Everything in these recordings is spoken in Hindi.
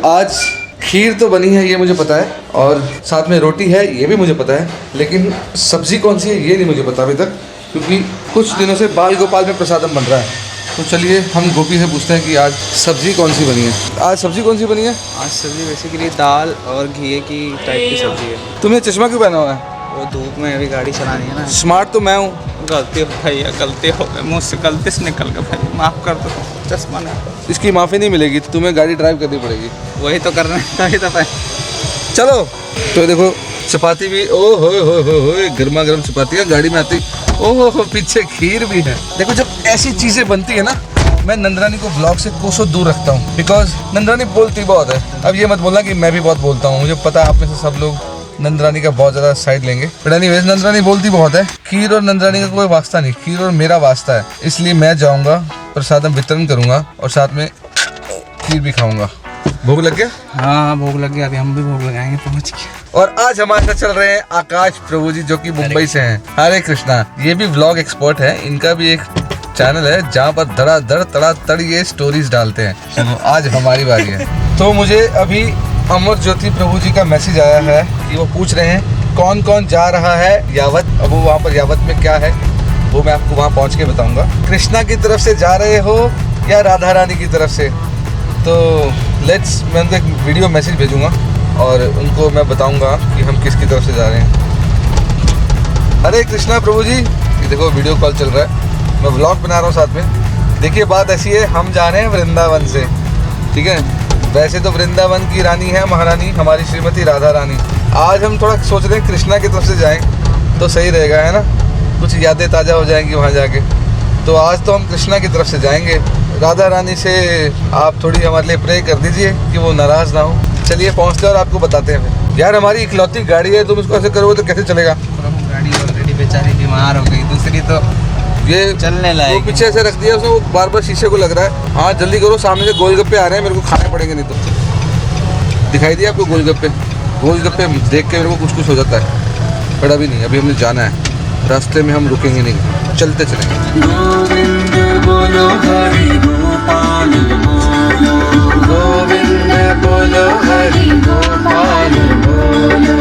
आज खीर तो बनी है, ये मुझे पता है, और साथ में रोटी है, ये भी मुझे पता है, लेकिन सब्जी कौन सी है ये नहीं मुझे पता अभी तक, क्योंकि कुछ दिनों से बाल गोपाल में प्रसादम बन रहा है। तो चलिए हम गोपी से पूछते हैं कि आज सब्जी कौन सी बनी है। आज सब्जी कौन सी बनी है? आज सब्जी बेसिकली दाल और घी की टाइप की सब्जी है। तुमने चश्मा क्यों पहना हुआ है? वो धूप में अभी गाड़ी चलानी है ना। स्मार्ट तो मैं हूँ। गलती हो भैया, गलती हो गई मुझसे, गलती से निकल गया भाई, माफ़ कर दो। चश्मा नहीं, इसकी माफ़ी नहीं मिलेगी, तुम्हें गाड़ी ड्राइव करनी पड़ेगी। वही तो करना है, वही तो भाई। चलो तो देखो चपाती भी, ओ हो गर्मा गर्म चपाती गाड़ी में आती। ओहो पीछे खीर भी है। देखो जब ऐसी चीज़ें बनती है ना, मैं नंदरानी को ब्लॉग से कोसों दूर रखता हूँ, बिकॉज नंदरानी बोलती बहुत है। अब ये मत बोलना कि मैं भी बहुत बोलता हूँ, मुझे पता है आप में से सब लोग नंदरानी का बहुत ज़्यादा साइड लेंगे, बट एनीवेज नंदरानी बोलती बहुत है। खीर और नंदरानी का कोई वास्ता नहीं, खीर और मेरा वास्ता है। इसलिए मैं जाऊँगा, प्रसादम वितरण करूँगा और साथ में खीर भी खाऊँगा। भूख लग गया? हाँ भूख लग गया, अभी हम भी भूख लगाएंगे, पहुँच गए। और आज हमारे साथ चल रहे हैं आकाश प्रभु जी, जो कि मुंबई से हैं। हरे कृष्णा, ये भी व्लॉग एक्सपर्ट है। इनका भी एक चैनल है जहाँ पर धड़ाधड़ तड़ातड़ ये स्टोरीज डालते हैं। तो आज हमारी बारी है। तो मुझे अभी अमर ज्योति प्रभु जी का मैसेज आया है कि वो पूछ रहे हैं कौन कौन जा रहा है यावत। अब वो वहाँ पर यावत में क्या है वो मैं आपको वहाँ पहुँच के बताऊँगा। कृष्णा की तरफ से जा रहे हो या राधा रानी की तरफ से? तो लेट्स, मैं उनको एक वीडियो मैसेज भेजूँगा और उनको मैं बताऊँगा कि हम किसकी तरफ से जा रहे हैं। हरे कृष्णा प्रभु जी, ये देखो वीडियो कॉल चल रहा है, मैं व्लॉग बना रहा हूँ साथ में। देखिए बात ऐसी है, हम जा रहे हैं वृंदावन से, ठीक है। वैसे तो वृंदावन की रानी है महारानी हमारी श्रीमती राधा रानी। आज हम थोड़ा सोच रहे हैं कृष्णा की तरफ से जाएं तो सही रहेगा, है ना, कुछ यादें ताज़ा हो जाएंगी वहाँ जाके। तो आज तो हम कृष्णा की तरफ से जाएंगे। राधा रानी से आप थोड़ी हमारे लिए प्रे कर दीजिए कि वो नाराज़ ना हो। चलिए पहुँचते हैं और आपको बताते हैं। यार हमारी इकलौती गाड़ी है, तुम इसको ऐसे करोगे तो कैसे चलेगा? गाड़ी ऑलरेडी बेचारी बीमार हो गई, दूसरी तो ये चलने लायक। वो पीछे ऐसे रख दिया उसने, वो बार बार शीशे को लग रहा है। हाँ जल्दी करो, सामने से गोलगप्पे आ रहे हैं, मेरे को खाने पड़ेंगे नहीं तो। दिखाई दिया आपको गोलगप्पे? गोलगप्पे देख के मेरे को कुछ हो जाता है, बट अभी नहीं, अभी हमने जाना है। रास्ते में हम रुकेंगे नहीं, चलते चलेंगे। गोविंद बोलो हरि गोपाल बोलो, गोविंद बोलो हरि गोपाल बोलो,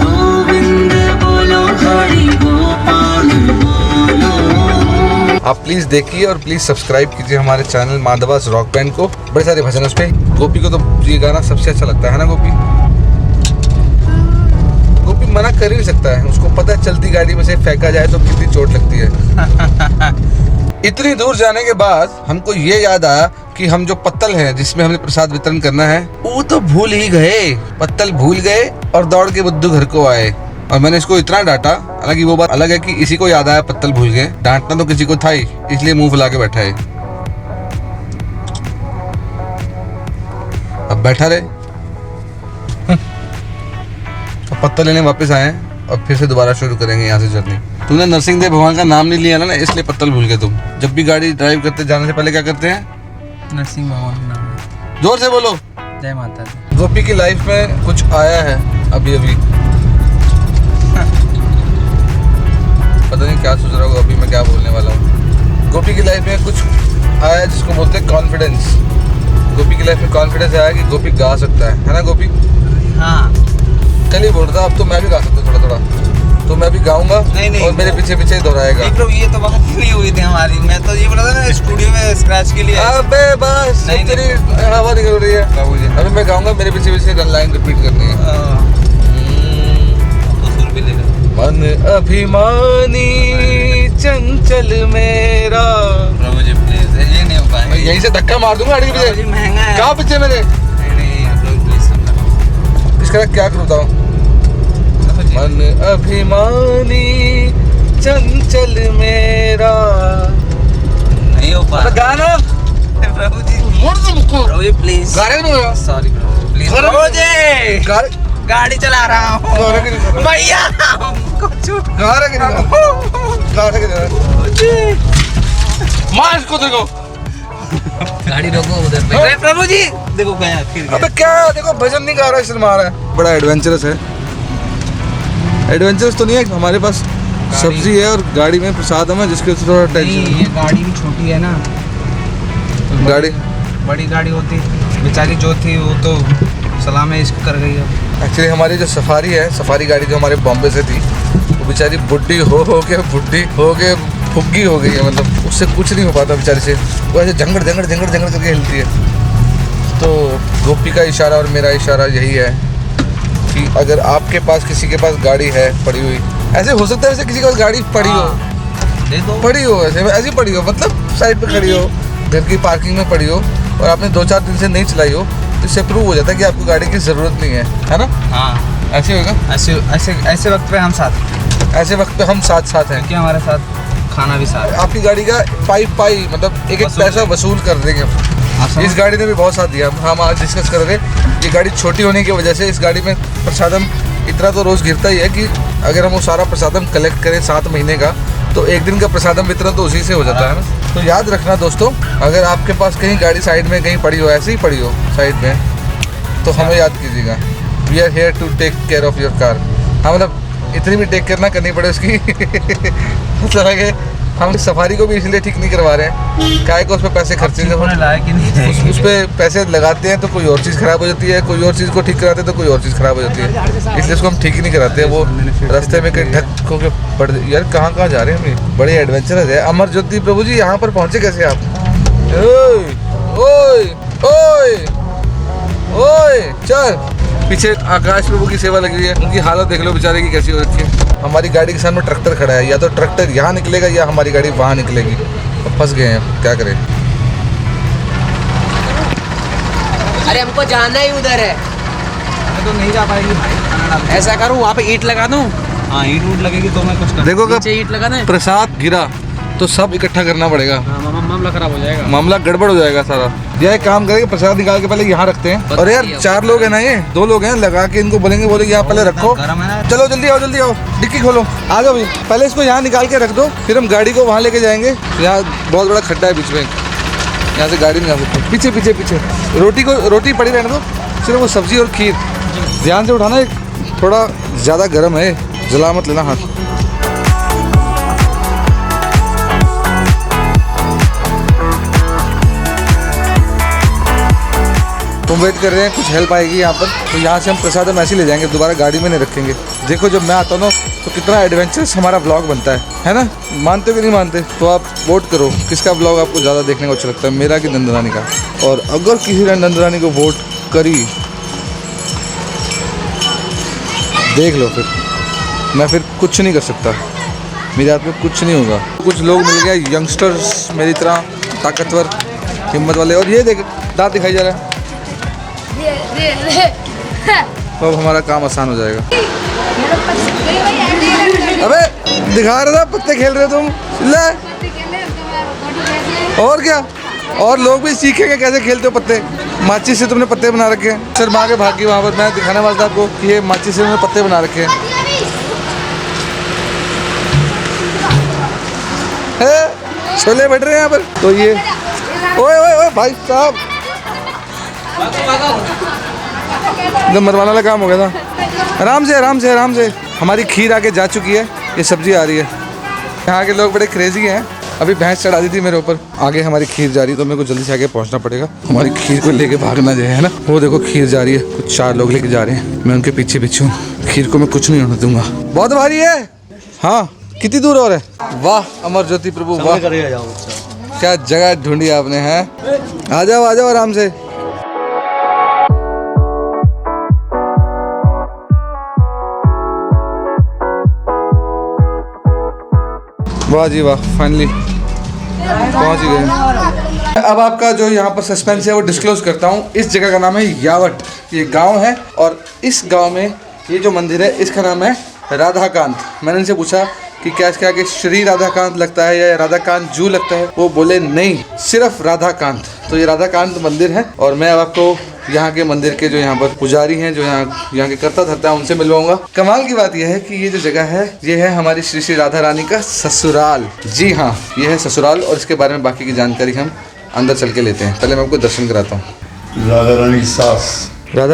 गोविंद बोलो हरि गोपाल बोलो। आप प्लीज़ देखिए और प्लीज़ सब्सक्राइब कीजिए हमारे चैनल माधवास रॉक बैंड को। बड़े सारे भजन उस पर। गोपी को तो ये गाना सबसे अच्छा लगता है ना। गोपी मना कर ही नहीं सकता है, उसको पता है चलती गाड़ी में से फेंका जाए तो कितनी चोट लगती है। इतनी दूर जाने के बाद हमको ये याद आया कि हम जो पत्तल है जिसमें हमें प्रसाद वितरण करना है वो तो भूल ही गए। पत्तल भूल गए और दौड़ के बुद्धू घर को आए और मैंने इसको इतना डांटा। हालांकि वो बात अलग है कि इसी को याद आया पत्तल भूल गए, डांटना तो किसी को था ही, इसलिए मुंह फुला के बैठा है। अब बैठा रहे, पत्तल लेने वापस आए और फिर से दोबारा शुरू करेंगे यहाँ से जर्नी। तूने नरसिंह देव भगवान का नाम नहीं लिया ना, इसलिए पत्तल भूल गए तुम। जब भी गाड़ी ड्राइव करते जाने से पहले क्या करते हैं? नरसिंह भगवान का नाम। जोर से बोलो। जय माता दी। गोपी की लाइफ में कुछ आया है अभी अभी, पता नहीं क्या सोच रहा होगा अभी मैं क्या बोलने वाला हूँ। गोपी की लाइफ में कुछ आया जिसको बोलते हैं कॉन्फिडेंस। गोपी की लाइफ में कॉन्फिडेंस आया कि गोपी गा सकता है ना गोपी? हाँ कल ही बोल रहा था, अब तो मैं भी गा सकता हूँ थोड़ा थोड़ा, तो मैं भी गाऊंगा। नहीं, और मेरे पीछे पीछे दोहराएगा। ये तो बात नहीं हुई थी हमारी, मैं तो ये बोला था ना स्टूडियो में स्क्रैच के लिए। अबे बस तेरी हवा निकल रही है। अभी मैं गाऊंगा, मेरे पीछे पीछे लाइन रिपीट करनी है। मन अभिमानी चंचल मेरा। प्रभु जी प्लीज, ये नहीं हो पाएगा। यहीं से धक्का मार दूंगा गाड़ी के पीछे। महंगा है। कहाँ पीछे मेरे? नहीं आप लोग प्लीज समझो। इसका क्या करूँ बताओ? मन अभिमानी चंचल मेरा। नहीं हो पा गाना प्रभु जी। मोड़ दो मुझको। प्रभु जी प्लीज। गा रहे हो? Sorry Prabhu please. प्रभु जी गाड़ी चला रहा हूँ भैया, मार इसको, देखो गाड़ी रोको उधर पे। प्रभु जी देखो गया फिर। अबे क्या देखो, भजन नहीं गा रहा है, सिर्फ मार रहा है। बड़ा एडवेंचरस है। एडवेंचरस तो नहीं है, हमारे पास सब्जी है और गाड़ी में प्रसाद है जिसके थोड़ा टेंशन। ये गाड़ी भी छोटी है ना, गाड़ी बड़ी गाड़ी होती, बेचारी जो थी वो तो सलामे इश्क कर गई अब। एक्चुअली हमारी जो सफारी है, सफारी गाड़ी जो हमारे बॉम्बे से थी, वो बेचारी बुढ़ी हो के फुग्गी हो गई है। मतलब उससे कुछ नहीं हो पाता बेचारी से, वो ऐसे झंगड़ करके हिलती है। तो गोपी का इशारा और मेरा इशारा यही है कि अगर आपके पास किसी के पास गाड़ी है पड़ी हुई, ऐसे हो सकता है जैसे किसी के पास गाड़ी पड़ी हो ऐसी पड़ी हो, मतलब साइड पे खड़ी हो, घर की पार्किंग में पड़ी हो और आपने 2-4 दिन से नहीं चलाई हो, तो इससे प्रूव हो जाता है कि आपको गाड़ी की ज़रूरत नहीं है ना? हाँ, ऐसे होगा। ऐसे वक्त पे हम साथ, ऐसे वक्त पे हम साथ हैं, क्योंकि हमारे साथ खाना भी साथ। आपकी गाड़ी का पाई मतलब एक पैसा वसूल कर देंगे। इस गाड़ी ने भी बहुत साथ दिया। हम आज डिस्कस कर रहे थे, ये गाड़ी छोटी होने की वजह से इस गाड़ी में प्रसादम इतना तो रोज़ गिरता ही है कि अगर हम वो सारा प्रसादम कलेक्ट करें 7 महीने का, तो एक दिन का प्रसादम वितरण तो उसी से हो जाता है ना। तो याद रखना दोस्तों, अगर आपके पास कहीं गाड़ी साइड में कहीं पड़ी हो, ऐसे ही पड़ी हो साइड में, तो हमें याद कीजिएगा, we are here to take care of your car. हाँ, मतलब इतनी भी टेक केयर ना करनी पड़े उसकी। मतलब है कि हम सफारी को भी इसलिए ठीक नहीं करवा रहे हैं, क्या है कि उस पर पैसे खर्चे उस पर पैसे लगाते हैं तो कोई और चीज़ ख़राब हो जाती है, कोई और चीज़ को ठीक कराते हैं तो कोई और चीज़ ख़राब हो जाती है, इसलिए उसको हम ठीक ही नहीं कराते हैं। वो रास्ते में कहीं ढक होकर पड़, यार कहाँ जा रहे हैं हम, बड़े एडवेंचरस है। अमर ज्योति प्रभु जी, यहाँ पर पहुँचे कैसे आप? ओए ओए ओए चल, पीछे आकाश प्रभु की सेवा लगी हुई है, उनकी हालत देख लो बेचारे की कैसी हो रखी है। हमारी गाड़ी के सामने ट्रैक्टर खड़ा है, या तो ट्रैक्टर यहाँ निकलेगा या हमारी गाड़ी वहाँ निकलेगी, तो फंस गए हैं, क्या करें। अरे हमको जाना ही उधर है। तो नहीं जा पाएगी भाई। ऐसा करूँ वहाँ पे ईंट लगा दूँ? हाँ, ईंट लगेगी तो मैं कुछ कर। देखो नीचे ईंट लगा दें? प्रसाद गिरा तो सब इकट्ठा करना पड़ेगा, मामला खराब हो जाएगा, मामला गड़बड़ हो जाएगा सारा। यह एक काम करेंगे, प्रसाद निकाल के पहले यहाँ रखते हैं। और यार 4 लोग हैं ना, ये 2 लोग हैं, लगा के इनको बोलेंगे यहाँ पहले रखो। चलो जल्दी आओ, डिक्की खोलो, आ जाओ भाई। पहले इसको यहाँ निकाल के रख दो, फिर हम गाड़ी को वहाँ लेके जाएंगे। यहाँ बहुत बड़ा खड्डा है बीच में, यहाँ से गाड़ी नहीं जा सकती। पीछे रोटी पड़ी रहने दो, सिर्फ वो सब्जी और खीर ध्यान से उठाना, थोड़ा ज़्यादा गर्म है, जला मत लेना हाथ। तुम वेट कर रहे हैं, कुछ हेल्प आएगी यहाँ पर, तो यहाँ से हम प्रसाद हम ऐसे ले जाएंगे, दोबारा गाड़ी में नहीं रखेंगे। देखो जब मैं आता हूँ ना, तो कितना एडवेंचरस हमारा ब्लॉग बनता है ना? मानते हो कि नहीं मानते? तो आप वोट करो, किसका ब्लॉग आपको ज़्यादा देखने को अच्छा लगता है, मेरा कि नंदरानी का। और अगर किसी ने नंदरानी को वोट करी, देख लो फिर मैं फिर कुछ नहीं कर सकता, मेरे हाथ में कुछ नहीं होगा। कुछ लोग मिल गए यंगस्टर्स मेरी तरह ताकतवर हिम्मत वाले, और ये देख दांत दिखाई जा रहा है, तो अब हमारा काम आसान हो जाएगा। अबे दिखा रहा था पत्ते खेल रहे तुम, ले और क्या, और लोग भी सीखेंगे कैसे खेलते हो पत्ते। माचिस से तुमने पत्ते बना रखे हैं, सर माँ के भागी वहाँ पर, मैं दिखाने वाला था आपको कि ये माचिस से उन्होंने पत्ते बना रखे हैं। छोले बैठ रहे हैं यहाँ पर, तो ये ओए भाई साहब, एकदम मरवाने वाला काम हो गया था। आराम से। हमारी खीर आगे जा चुकी है, ये सब्जी आ रही है। यहाँ के लोग बड़े क्रेजी हैं, अभी भैंस चढ़ा दी थी मेरे ऊपर, आगे हमारी खीर जा रही है, तो मेरे को जल्दी से आगे पहुँचना पड़ेगा, हमारी खीर को लेके भागना जाए, है ना? वो देखो खीर जा रही है, कुछ 4 लोग लेके जा रहे हैं, मैं उनके पीछे हूँ। खीर को मैं कुछ नहीं होने दूंगा, बहुत भारी है। हाँ, कितनी दूर और है? वाह अमर ज्योति प्रभु, वाह क्या जगह ढूंढी आपने, है? आ जाओ आराम से। वाह जी वाह, फाइनली पहुंच गए। अब आपका जो यहाँ पर सस्पेंस है वो डिस्क्लोज करता हूँ। इस जगह का नाम है यावट, ये गांव है, और इस गांव में ये जो मंदिर है इसका नाम है राधाकांत। मैंने इनसे पूछा कि क्या इसके आगे श्री राधाकांत लगता है या राधाकांत जू लगता है, वो बोले नहीं, सिर्फ राधाकांत। तो ये राधाकांत मंदिर है, और मैं अब आपको यहाँ के मंदिर के जो यहाँ पर पुजारी हैं, जो यहाँ के करता धरता है, उनसे मिलवाऊंगा। कमाल की बात यह है कि ये जो जगह है, ये है हमारी श्री श्री राधा रानी का ससुराल। जी हाँ, ये है ससुराल, और इसके बारे में बाकी की जानकारी हम अंदर चल के लेते हैं। पहले मैं आपको दर्शन कराता हूँ। राधा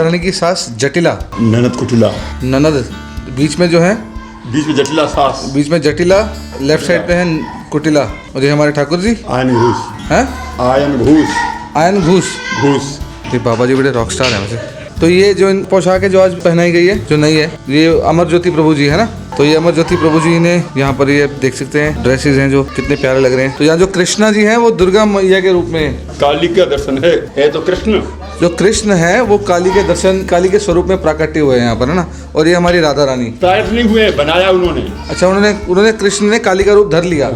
रानी की सास जटिला, ननद कुटिला, ननद बीच में जो है, बीच में जटिला सास, बीच में जटिला, लेफ्ट साइड पे है कुटिला, और ये हमारे ठाकुर जी आयन घूस, हैं आयन घूस, आयन घूस। घूस। ये बाबा जी बड़े रॉक स्टार हैं वैसे। तो ये जो इन पोशाक है जो आज पहनाई गई है, जो नई है, ये अमर ज्योति प्रभु जी है ना। तो ये अमर ज्योति प्रभु जी ने यहाँ पर ये देख सकते हैं ड्रेसेस हैं जो कितने प्यारे लग रहे हैं। तो यहाँ जो कृष्णा जी हैं वो दुर्गा मैया के रूप में, काली का दर्शन है तो कृष्ण। जो कृष्ण है वो काली के दर्शन, काली के स्वरूप में प्राकट्य हुए हैं यहाँ पर, है ना। और ये हमारी राधा रानी प्रायत नहीं हुए, बनाया उन्होंने। अच्छा, उन्होंने कृष्ण ने काली का रूप धर लिया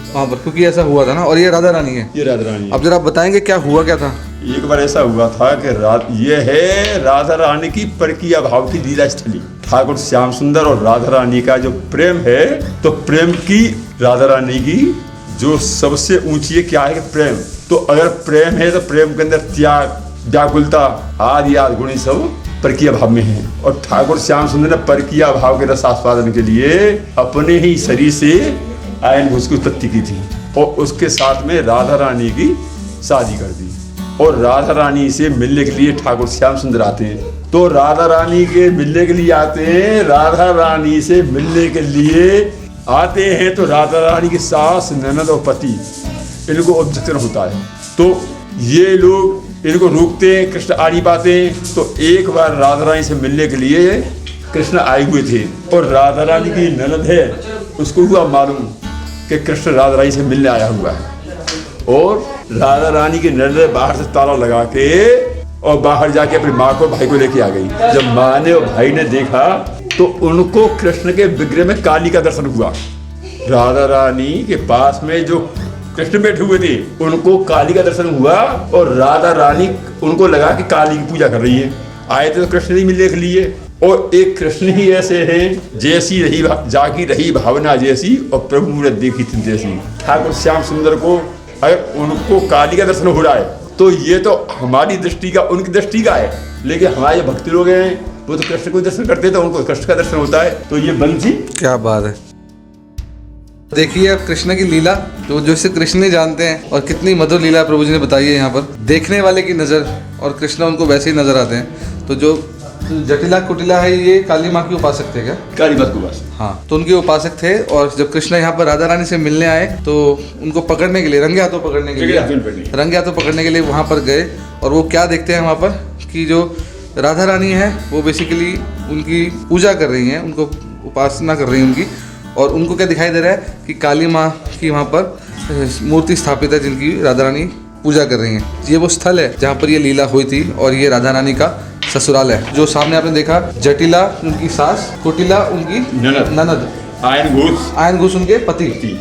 वहाँ पर, क्योंकि ऐसा हुआ था ना। और ये राधा रानी है। ये राधा रानी। अब जरा आप बताएंगे क्या हुआ, क्या था? एक बार ऐसा हुआ था कि ये है राधा रानी की परकीय भाव की लीला स्थली। ठाकुर श्याम सुंदर और राधा रानी का जो प्रेम है, तो प्रेम की, राधा रानी की जो सबसे ऊंची है क्या है कि प्रेम। तो अगर प्रेम है तो प्रेम के अंदर त्याग, व्याकुलता आदि आदि गुण सब परकीय भाव में है। और ठाकुर श्याम सुंदर ने परकीय भाव के रस आस्वादन के लिए अपने ही शरीर से आयन घूस की उत्पत्ति की थी और उसके साथ में राधा रानी की शादी कर दी। और राधा रानी से मिलने के लिए ठाकुर श्याम सुंदर आते हैं। तो राधा रानी के मिलने के लिए आते हैं, राधा रानी से मिलने के लिए आते हैं। तो राधा रानी की सास, ननद और पति, इनको ऑब्जेक्शन होता है। तो ये लोग इनको रोकते हैं, कृष्ण आ नहीं पाते हैं। तो एक बार राधा रानी से मिलने के लिए कृष्ण आए हुए थे और राधा रानी की ननद है, उसको हुआ मालूम कि कृष्ण राधा रानी से मिलने आया हुआ है। और राधा रानी की ननद बाहर से ताला लगा के और बाहर जाके अपनी माँ को, भाई को लेके आ गई। जब माँ ने और भाई ने देखा तो उनको कृष्ण के विग्रह में काली का दर्शन हुआ। राधा रानी के पास में जो कृष्ण बैठे हुए थे उनको काली का दर्शन हुआ और राधा रानी उनको लगा कि काली की पूजा कर रही है। आए थे तो कृष्ण ही मिलने के लिए। और एक कृष्ण ही ऐसे हैं जैसी रही जागी रही भावना जैसी और प्रभु मूर्त देखी थी जैसी। ठाकुर श्याम सुंदर को अगर उनको काली का दर्शन हो रहा है तो ये तो हमारी दृष्टि का, उनकी दृष्टि का है। लेकिन हमारे भक्ति लोग हैं वो तो कृष्ण को दर्शन करते हैं, तो उनको कृष्ण का दर्शन होता है। तो ये बंसी क्या बात है। देखिए अब कृष्ण की लीला, तो जो इसे कृष्ण ही जानते हैं, और कितनी मधुर लीला प्रभु जी ने बताई है यहाँ पर। देखने वाले की नज़र और कृष्ण उनको वैसे ही नजर आते हैं। तो जो जटिला कुटिला है ये काली माँ की उपासक थे क्या? काली माँ के उपासक, हाँ। तो उनके उपासक थे। और जब कृष्ण यहाँ पर राधा रानी से मिलने आए तो उनको पकड़ने के लिए, रंगे हाथों पकड़ने के लिए वहाँ पर गए। और वो क्या देखते हैं वहाँ पर कि जो राधा रानी है वो बेसिकली उनकी पूजा कर रही हैं, उनको उपासना कर रही हैं उनकी। और उनको क्या दिखाई दे रहा है कि काली माँ की वहाँ पर मूर्ति स्थापित है जिनकी राधा रानी पूजा कर रही हैं। ये वो स्थल है जहाँ पर ये लीला हुई थी और ये राधा रानी का ससुराल है। जो सामने आपने देखा, जटिला उनकी सास, कुटिला उनकी ननद, आयन घूस उनके पति।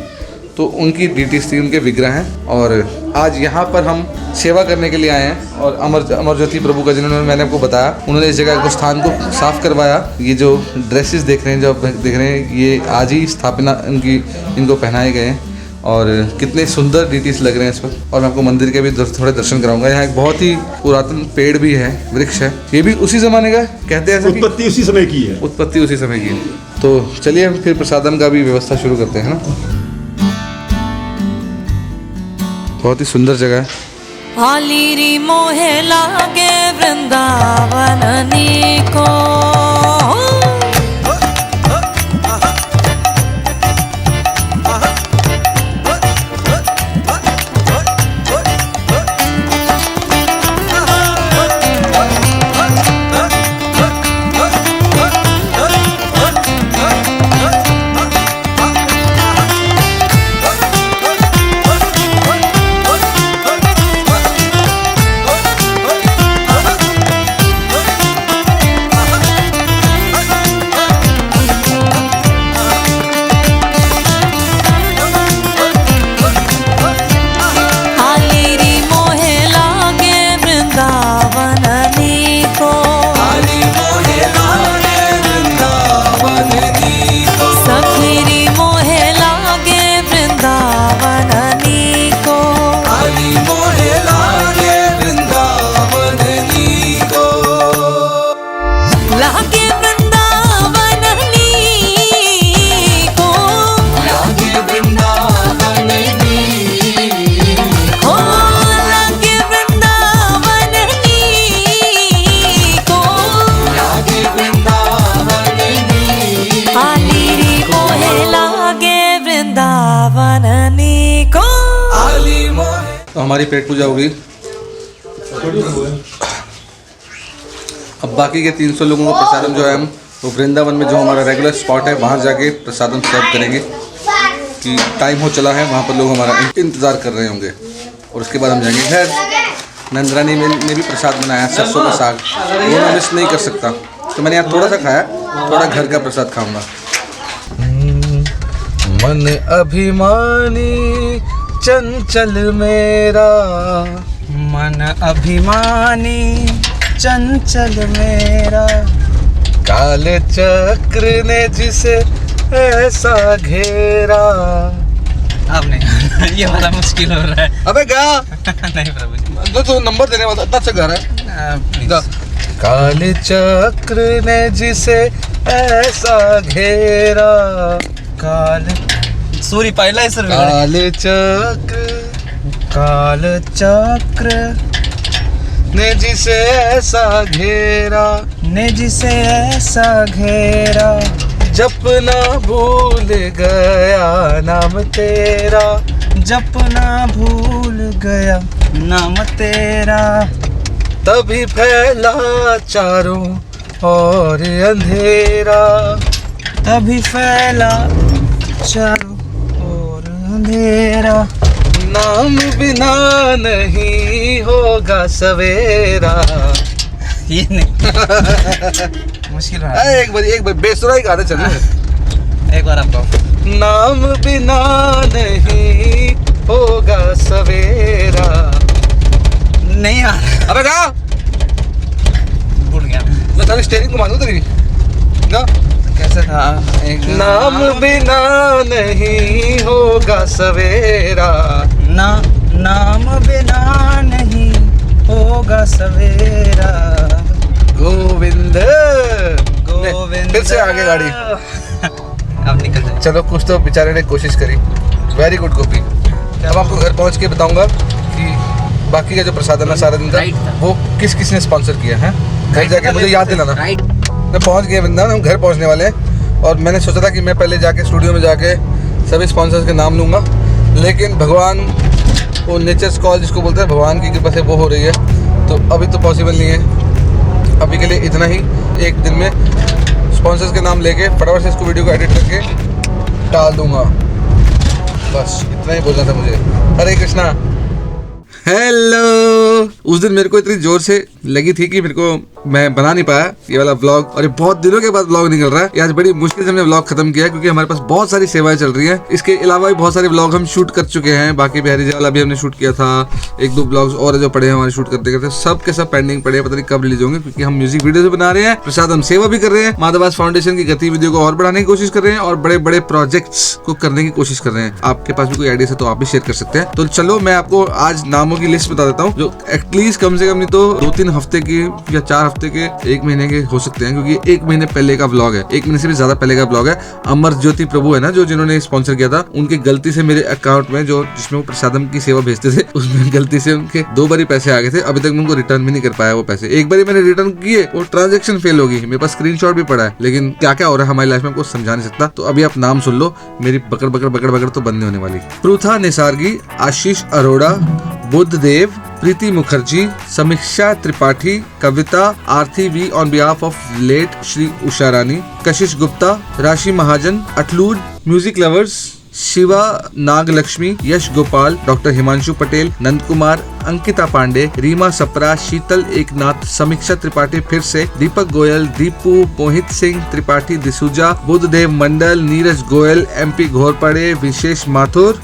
तो उनकी डीटीज थी, उनके विग्रह हैं। और आज यहाँ पर हम सेवा करने के लिए आए हैं। और अमर ज्योति प्रभु का, जिन्होंने, मैंने आपको बताया, उन्होंने इस जगह को, स्थान को साफ करवाया। ये जो ड्रेसेस देख रहे हैं, जो आप देख रहे हैं, ये आज ही स्थापना इनको पहनाए गए हैं। और कितने सुंदर डीटीज लग रहे हैं इस पर। और मैं आपको मंदिर के भी थोड़े दर्शन कराऊंगा। यहाँ एक बहुत ही पुरातन पेड़ भी है, वृक्ष है। ये भी उसी जमाने का कहते हैं, उत्पत्ति उसी समय की है। उत्पत्ति उसी समय की है। तो चलिए हम फिर प्रसादम का भी व्यवस्था शुरू करते हैं ना। बहुत ही सुंदर जगह है। हालीरी मोहे लागे वृंदावन को, तो हमारी पेट पूजा हो गई अब बाकी के 300 लोगों को प्रसादम जो है हम वो वृंदावन में जो हमारा रेगुलर स्पॉट है वहाँ जाके प्रसादम सर्व करेंगे कि टाइम हो चला है, वहाँ पर लोग हमारा इंतज़ार कर रहे होंगे और उसके बाद हम जाएंगे घर। नंदरानी ने भी प्रसाद बनाया सरसों का साग, वो मैं मिस नहीं कर सकता, तो मैंने यहाँ थोड़ा सा खाया, थोड़ा घर का प्रसाद खाऊंगा। मन अभिमानी चंचल मेरा, मन अभिमानी चंचल मेरा, काले चक्र ने जिसे ऐसा घेरा। अब नहीं ये बड़ा मुश्किल हो रहा है। अबे गा नहीं प्रभु जी, तो नंबर देने वाला इतना अच्छा गा रहा है। प्लीज। काले चक्र ने जिसे ऐसा घेरा, काल सूरी पहला ही सुर काले चक्र काल चक्र ने जिसे ऐसा घेरा, ने जिसे ऐसा घेरा, जपना भूल गया नाम तेरा, जपना भूल गया नाम तेरा, तभी फैला चारों और अंधेरा, तभी फैला चारों ओर अंधेरा, नाम बिना नहीं होगा सवेरा। ये नहीं मुश्किल रहा। एक बार बेसुरा ही गाना चल एक बार आप गाओ। नाम बिना नहीं होगा सवेरा। नहीं यार, अबे गा, भूल गया मैं तेरी स्टेरिंग घुमा दूं तेरी। गा, कैसे था एक नाम बिना नहीं होगा सवेरा, ना नाम बिना नहीं होगा सवेरा, गोविंद गोविंद। फिर से आगे गाड़ी। अब निकल जाए। चलो कुछ तो बेचारे ने कोशिश करी, वेरी गुड कॉपी। अब आपको घर पहुंच के बताऊंगा कि बाकी का जो प्रसादन है सारा दिन का वो किस किस ने स्पॉन्सर किया है। घर जाके मुझे याद दिलाना। मैं पहुंच गया वृंदावन, हम घर पहुंचने वाले हैं और मैंने सोचा था कि मैं पहले जाके स्टूडियो में जाके सभी स्पॉन्सर्स के नाम लूँगा, लेकिन भगवान वो नेचर्स कॉल जिसको बोलते हैं, भगवान की कृपा से वो हो रही है, तो अभी तो पॉसिबल नहीं है। अभी के लिए इतना ही, एक दिन में स्पॉन्सर्स के नाम लेके फटाफट से इसको वीडियो को एडिट करके डाल दूंगा। बस इतना ही बोलना था मुझे। हरे कृष्णा। हेलो। उस दिन मेरे को इतनी जोर से लगी थी कि मेरे को मैं बना नहीं पाया ये वाला व्लॉग, और ये बहुत दिनों के बाद व्लॉग निकल रहा है। ये आज बड़ी मुश्किल से हमने व्लॉग खत्म किया क्योंकि हमारे पास बहुत सारी सेवाएं चल रही हैं। इसके अलावा भी बहुत सारे व्लॉग हम शूट कर चुके हैं। बाकी बिहारी जी वाला भी हमने शूट किया था, एक दो व्लॉग्स और जो पड़े हैं हमारे शूट करते करते, सब के सब पेंडिंग पड़े हैं, पता नहीं कब रिलीज होंगे, क्योंकि हम म्यूजिक वीडियो भी बना रहे हैं, प्रसाद हम सेवा भी कर रहे हैं, माधवास फाउंडेशन की गतिविधियों को और बढ़ाने की कोशिश कर रहे हैं और बड़े बड़े प्रोजेक्ट्स को करने की कोशिश कर रहे हैं। आपके पास भी कोई आइडिया है तो आप भी शेयर कर सकते हैं। तो चलो मैं आपको आज नामों की लिस्ट बता देता हूँ जो एटलीस्ट कम से कम नहीं तो 2-3 हफ्ते के या 4 हफ्ते के, 1 महीने के हो सकते हैं, क्योंकि 1 महीने पहले का व्लॉग है, 1 महीने से भी ज्यादा पहले का व्लॉग है। अमर ज्योति प्रभु है ना, जो जिन्होंने स्पॉन्सर किया था, उनकी गलती से मेरे अकाउंट में जो जिसमें वो प्रसादम की सेवा भेजते थे उसमें गलती से उनके 2 बार ही पैसे आ गए थे। अभी तक मैं उनको रिटर्न भी नहीं कर पाया वो पैसे। एक बार मैंने रिटर्न किए, वो ट्रांजेक्शन फेल होगी, मेरे पास स्क्रीनशॉट भी पड़ा है, लेकिन क्या क्या हो रहा है हमारी लाइफ में कुछ समझा नहीं सकता। तो अभी आप नाम सुन लो, मेरी बकड़ बकड़ बकड़ बकड़ तो बंद नहीं होने वाली। पृथा निसार्गी, आशीष अरोड़ा, बुद्ध देव, Preeti Mukherjee, Samiksha Tripathi, Kavita Aarti we on behalf of late Shri Usha Rani, Kashish Gupta, Rashi Mahajan, अटलूड, music lovers, Shiva Nagalakshmi, Yash Gopal, doctor Himanshu Patel, Nand Kumar, Ankita Pandey, Reema Sapra, Sheetal Eknath, Samiksha Tripathi, फिर से Deepak Goyal, Deepu, Mohit Singh Tripathi, D'Souza, Buddhadev Mandal, Neeraj Goyal, MP Ghorpade, Vishesh Mathur,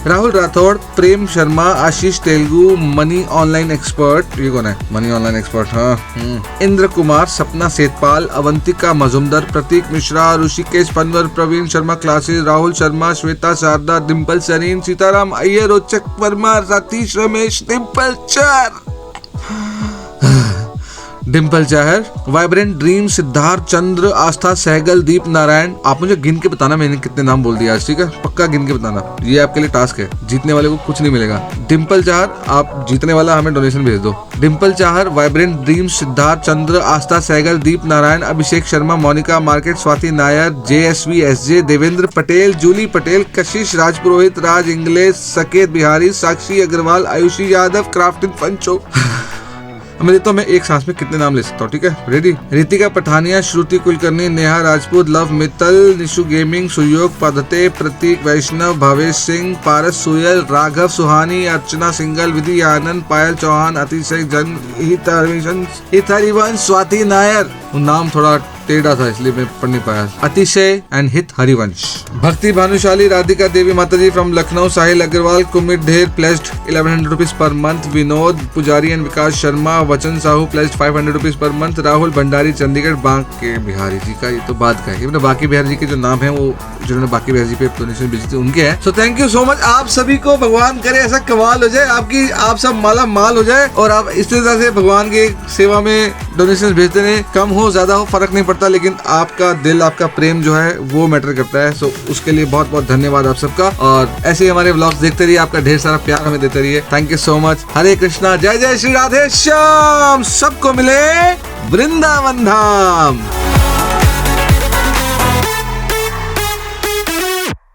Rahul Rathore, Prem Sharma, Ashish Telugu, money online expert, ये कौन है मनी ऑनलाइन एक्सपर्ट, हाँ, इंद्र कुमार, सपना सेतपाल, अवंतिका मजुमदार, प्रतीक मिश्रा, ऋषिकेश पनवर, प्रवीण शर्मा क्लासेस, राहुल शर्मा, श्वेता शारदा, डिम्पल सरीन, सीताराम अय्यर, रोचक वर्मा, सतीश रमेश, डिम्पल चार, डिम्पल चाहर, वाइब्रेंट ड्रीम, सिद्धार्थ चंद्र, आस्था सहगल, दीप नारायण। आप मुझे गिन के बताना मैंने कितने नाम बोल दिया आज, ठीक है? पक्का गिन के बताना, ये आपके लिए टास्क है। जीतने वाले को कुछ नहीं मिलेगा। डिम्पल चाहर, आप जीतने वाला हमें डोनेशन भेज दो। Dimple Chahar, vibrant dream, Siddharth Chandra, Aastha Sehgal, Deep Narayan, Abhishek Sharma, Monika market, Swati Nair, JSV SJ, Devendra Patel, Julie Patel, Kashish Rajpurohit, Raj English, Saket Bihari, Sakshi Agarwal, Aayushi Yadav, crafting पंचो। मैं देता हूँ, मैं एक सांस में कितने नाम ले सकता हूँ, ठीक है? रेडी? रितिका पठानिया, श्रुति कुलकर्णी, नेहा राजपूत, लव मित्तल, निशु गेमिंग, सुयोग पद्धते, प्रतीक वैष्णव, भावेश सिंह, पारस सुयल, राघव सुहानी, अर्चना सिंगल, विधि आनंद, पायल चौहान, अतिशय जन, हित स्वाति नायर। वो नाम थोड़ा टेढ़ा था इसलिए मैं पढ़ नहीं पाया। अतिशय एंड हित हरिवंश। भक्ति Bhanushali, Radhika Devi Mataji from Lucknow, Sahil Agarwal, Kumit Dher placed 1100 rupees per month, Vinod Pujari and Vikas Sharma, Vachan Sahu placed 500 rupees per month, Rahul Bhandari Chandigarh, Banke Bihari ji का ये तो बात का है, मतलब बाकी बिहारी जी के जो नाम है वो जिन्होंने बाकी बिहारी जी पे डोनेशन भेजी थी उनके हैं। So thank you so much आप सभी को। भगवान करे ऐसा कमाल हो जाए आपकी, आप सब माला माल हो जाए और आप इस तरह से भगवान की सेवा में डोनेशन भेजते रहे। कम हो ज्यादा हो फर्क नहीं पड़ता, लेकिन आपका दिल, आपका प्रेम जो है वो मैटर करता है। सो उसके लिए बहुत बहुत धन्यवाद आप सबका, और ऐसे ही हमारे व्लॉग्स देखते रहिए, आपका ढेर सारा प्यार हमें देते रहिए। Thank you so much. Hare Krishna, जय जय श्री राधे श्याम। सबको मिले वृंदावन धाम।